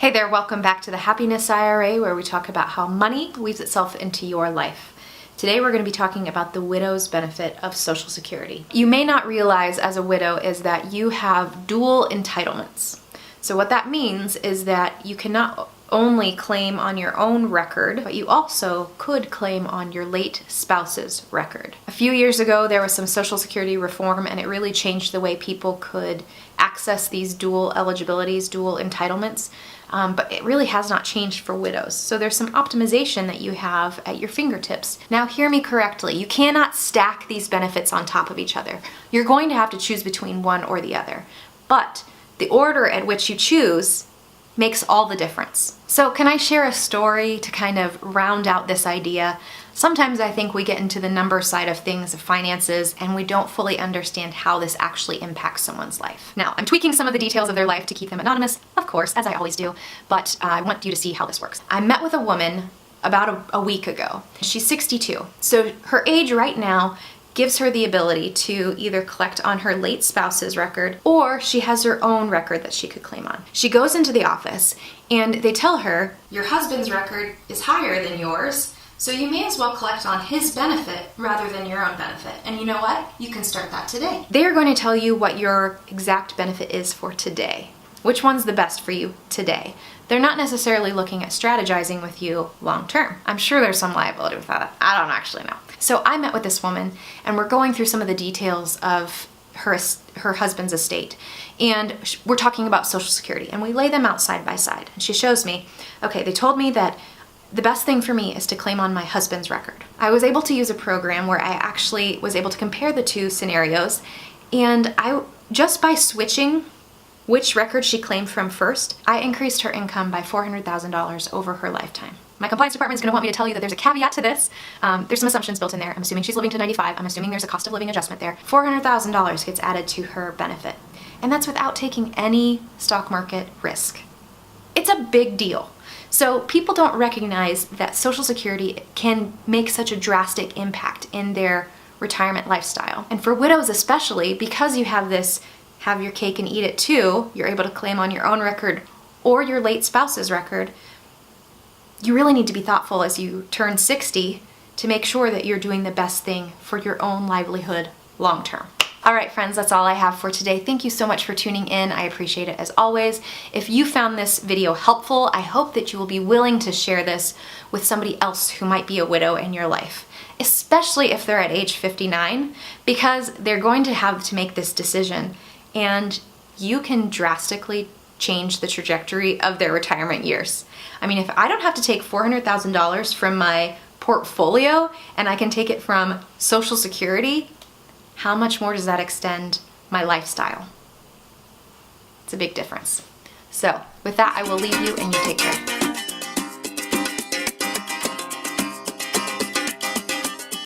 Hey there, welcome back to the Happiness IRA, where we talk about how money weaves itself into your life. Today we're going to be talking about the widow's benefit of Social Security. You may not realize as a widow is that you have dual entitlements. So what that means is that you cannot only claim on your own record, but you also could claim on your late spouse's record. A few years ago there was some Social Security reform, and it really changed the way people could access these dual eligibilities, dual entitlements. But it really has not changed for widows. So there's some optimization that you have at your fingertips. Now hear me correctly, you cannot stack these benefits on top of each other. You're going to have to choose between one or the other. But the order at which you choose makes all the difference. So can I share a story to kind of round out this idea? Sometimes I think we get into the number side of things, of finances, and we don't fully understand how this actually impacts someone's life. Now, I'm tweaking some of the details of their life to keep them anonymous, of course, as I always do, but I want you to see how this works. I met with a woman about a week ago. She's 62, so her age right now gives her the ability to either collect on her late spouse's record, or she has her own record that she could claim on. She goes into the office and they tell her, your husband's record is higher than yours, so you may as well collect on his benefit rather than your own benefit. And you know what? You can start that today. They are going to tell you what your exact benefit is for today. Which one's the best for you today? They're not necessarily looking at strategizing with you long term. I'm sure there's some liability with that. I don't actually know. So I met with this woman and we're going through some of the details of her husband's estate. And we're talking about Social Security and we lay them out side by side. And she shows me, okay, they told me that the best thing for me is to claim on my husband's record. I was able to use a program where I actually was able to compare the two scenarios, and just by switching which record she claimed from first, I increased her income by $400,000 over her lifetime. My compliance department is going to want me to tell you that there's a caveat to this. There's some assumptions built in there. I'm assuming she's living to 95. I'm assuming there's a cost of living adjustment there. $400,000 gets added to her benefit, and that's without taking any stock market risk. It's a big deal. So people don't recognize that Social Security can make such a drastic impact in their retirement lifestyle. And for widows especially, because you have this have your cake and eat it too, you're able to claim on your own record or your late spouse's record, you really need to be thoughtful as you turn 60 to make sure that you're doing the best thing for your own livelihood long term. All right, friends, that's all I have for today. Thank you so much for tuning in. I appreciate it as always. If you found this video helpful, I hope that you will be willing to share this with somebody else who might be a widow in your life, especially if they're at age 59, because they're going to have to make this decision, and you can drastically change the trajectory of their retirement years. I mean, if I don't have to take $400,000 from my portfolio and I can take it from Social Security, how much more does that extend my lifestyle? It's a big difference. So with that, I will leave you and you take care.